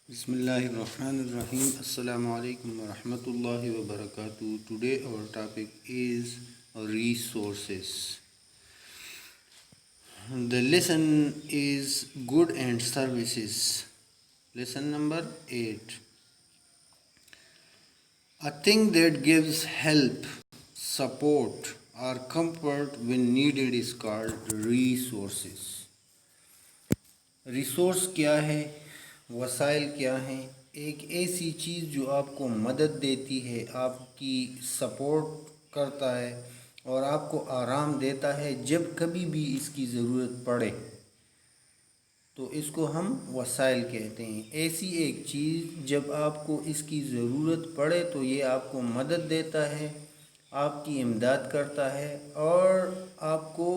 بسم اللہ الرحمن الرحیم. السلام علیکم ورحمۃ اللہ وبرکاتہ. Today our topic is resources. The lesson is good and services. Lesson number 8. A thing that gives help, support or comfort when needed is called resources. Resource کیا ہے؟ وسائل کیا ہیں؟ ایک ایسی چیز جو آپ کو مدد دیتی ہے، آپ کی سپورٹ کرتا ہے اور آپ کو آرام دیتا ہے جب کبھی بھی اس کی ضرورت پڑے، تو اس کو ہم وسائل کہتے ہیں. ایسی ایک چیز جب آپ کو اس کی ضرورت پڑے تو یہ آپ کو مدد دیتا ہے، آپ کی امداد کرتا ہے اور آپ کو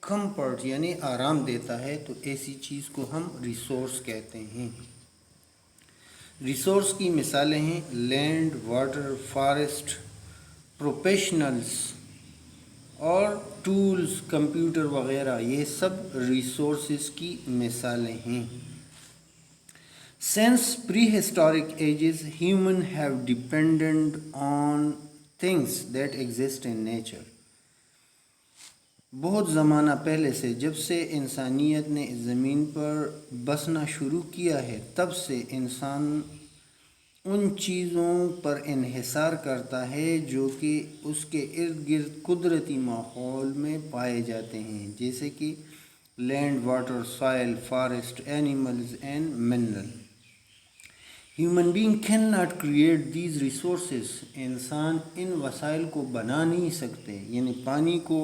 کمفرٹ یعنی آرام دیتا ہے، تو ایسی چیز کو ہم ریسورس کہتے ہیں. ریسورس کی مثالیں ہیں لینڈ، واٹر، فارسٹ، پروفیشنلز اور ٹولز، کمپیوٹر وغیرہ، یہ سب ریسورسز کی مثالیں ہیں. Since prehistoric ages, humans have depended on things that exist in nature. بہت زمانہ پہلے سے، جب سے انسانیت نے زمین پر بسنا شروع کیا ہے، تب سے انسان ان چیزوں پر انحصار کرتا ہے جو کہ اس کے ارد گرد قدرتی ماحول میں پائے جاتے ہیں، جیسے کہ land, water, soil, forest, animals and mineral. Human being can not create these resources. انسان ان وسائل کو بنا نہیں سکتے، یعنی پانی کو،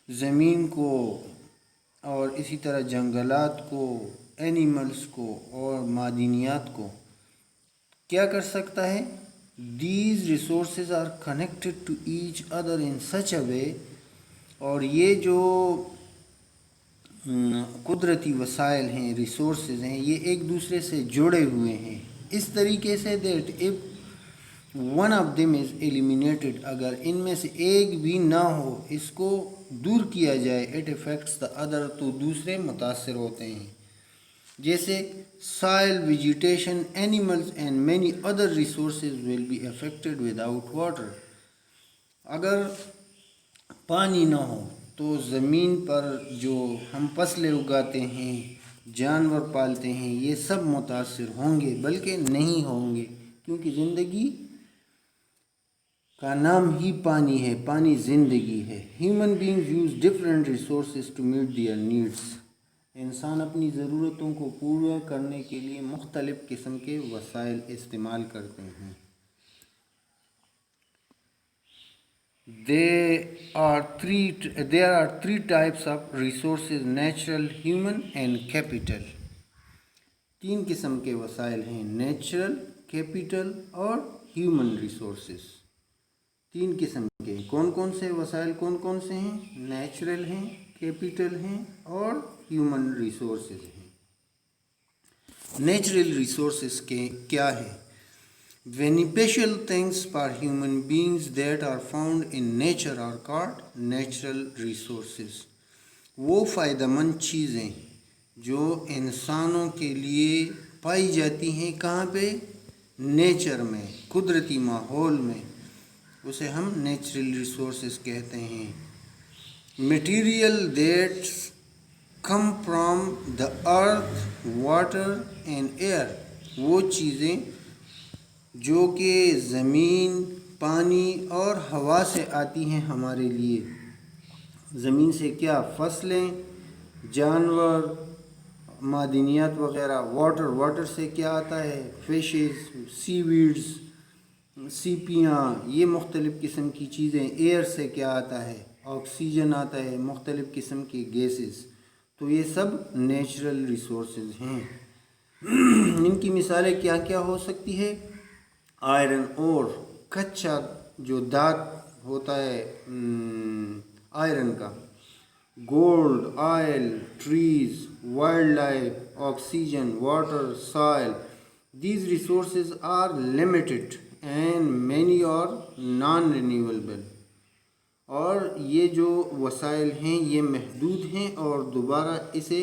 زمین کو اور اسی طرح جنگلات کو، اینیملز کو اور معدنیات کو. کیا کر سکتا ہے؟ These resources are connected to each other in such a way. اور یہ جو قدرتی وسائل ہیں، ریسورسز ہیں، یہ ایک دوسرے سے جڑے ہوئے ہیں اس طریقے سے that if one of them is eliminated، اگر ان میں سے ایک بھی نہ ہو، اس کو دور کیا جائے، it affects the other، تو دوسرے متاثر ہوتے ہیں. جیسے soil، vegetation، animals and many other resources will be affected without water. اگر پانی نہ ہو تو زمین پر جو ہم فصلیں اگاتے ہیں، جانور پالتے ہیں، یہ سب متاثر ہوں گے، بلکہ نہیں ہوں گے، کیونکہ زندگی کا نام ہی پانی ہے، پانی زندگی ہے. Human beings use different resources to meet their needs. انسان اپنی ضرورتوں کو پورا کرنے کے لیے مختلف قسم کے وسائل استعمال کرتے ہیں. There are three types of resources: natural, human and capital. تین قسم کے وسائل ہیں: نیچرل، کیپٹل اور ہیومن ریسورسز. تین قسم کے. کون کون سے وسائل کون کون سے ہیں؟ نیچرل ہیں، کیپٹل ہیں اور ہیومن ریسورسز ہیں. نیچرل ریسورسز کے کیا ہے؟ beneficial things for human beings that are found in nature are called natural resources. وہ فائدہ مند چیزیں جو انسانوں کے لیے پائی جاتی ہیں کہاں پہ؟ نیچر میں، قدرتی ماحول میں، اسے ہم نیچرل ریسورسز کہتے ہیں. material that come from the earth, water and air. وہ چیزیں جو کہ زمین، پانی اور ہوا سے آتی ہیں ہمارے لیے. زمین سے کیا؟ فصلیں، جانور، معدنیات وغیرہ. واٹر سے کیا آتا ہے؟ فشز، سی ویڈز، سیپیاں، یہ مختلف قسم کی چیزیں. ایئر سے کیا آتا ہے؟ آکسیجن آتا ہے، مختلف قسم کی گیسز. تو یہ سب نیچرل ریسورسز ہیں. ان کی مثالیں کیا کیا ہو سکتی ہے؟ آئرن اور، کچا جو دھات ہوتا ہے آئرن کا، gold, oil, trees, wild life, oxygen, water, soil. These resources are limited and many are non renewable. اور یہ جو وسائل ہیں یہ محدود ہیں اور دوبارہ اسے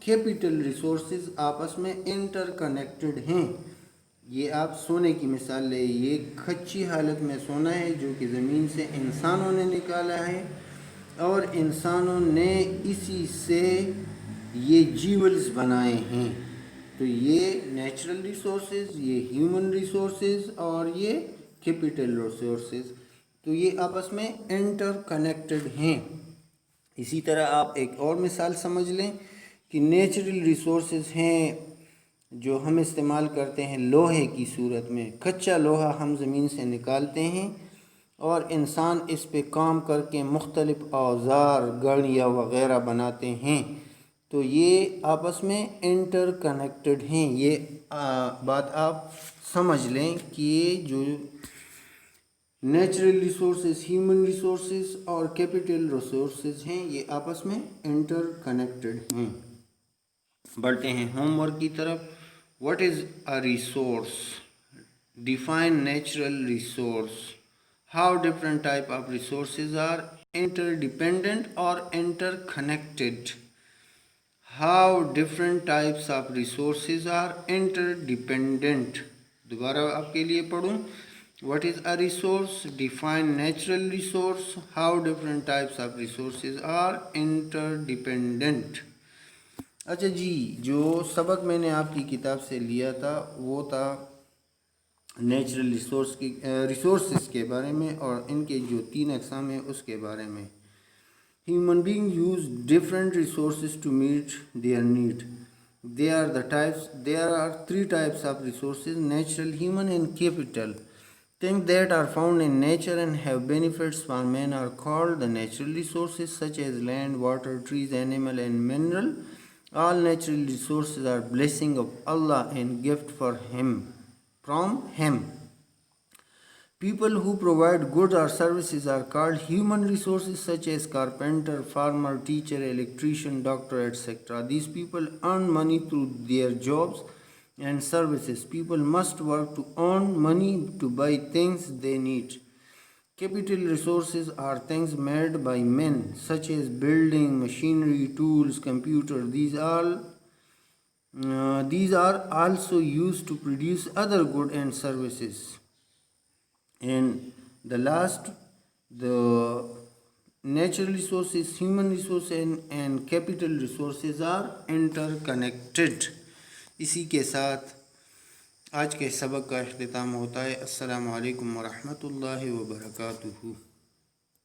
کیپٹل ریسورسز آپس میں انٹر کنیکٹڈ ہیں. یہ آپ سونے کی مثال لیں، یہ کچی حالت میں سونا ہے جو کہ زمین سے انسانوں نے نکالا ہے اور انسانوں نے اسی سے یہ جیولز بنائے ہیں. تو یہ نیچرل ریسورسز، یہ ہیومن ریسورسز اور یہ کیپٹل ریسورسز، تو یہ آپس میں انٹر کنیکٹڈ ہیں. اسی طرح آپ ایک اور مثال سمجھ لیں کہ نیچرل ریسورسز ہیں جو ہم استعمال کرتے ہیں لوہے کی صورت میں. کچا لوہا ہم زمین سے نکالتے ہیں اور انسان اس پہ کام کر کے مختلف اوزار، گڑیاں وغیرہ بناتے ہیں. تو یہ آپس میں انٹر کنیکٹڈ ہیں. یہ بات آپ سمجھ لیں کہ یہ جو نیچرل ریسورسز، ہیومن ریسورسز اور کیپٹل ریسورسز ہیں یہ آپس میں انٹر کنیکٹڈ ہیں. بڑھتے ہیں ہوم ورک کی طرف. What is a resource? Define natural resource. How different type of resources are interdependent اور interconnected. How different types of resources are interdependent. دوبارہ آپ کے لیے پڑھوں. What is a resource? Define natural resource. How different types of resources are interdependent. اچھا جی، جو سبق میں نے آپ کی کتاب سے لیا تھا وہ تھا نیچرل ریسورسز کے بارے میں اور ان کے جو 3 اقسام ہیں اس کے بارے میں. Human beings use different resources to meet their need. There are 3 types of resources: natural, human and capital. Things that are found in nature and have benefits for man are called the natural resources, such as land, water, trees, animal and mineral. All natural resources are blessing of Allah and gift from Him. People who provide goods or services are called human resources, such as carpenter, farmer, teacher, electrician, doctor, etc. These people earn money through their jobs and services. People must work to earn money to buy things they need. Capital resources are things made by men, such as building, machinery, tools, computer. These are also used to produce other goods and services. And the last, the natural resources, human resources and capital resources are interconnected. اسی کے ساتھ آج کے سبق کا اختتام ہوتا ہے. السلام علیکم ورحمۃ اللہ وبرکاتہ.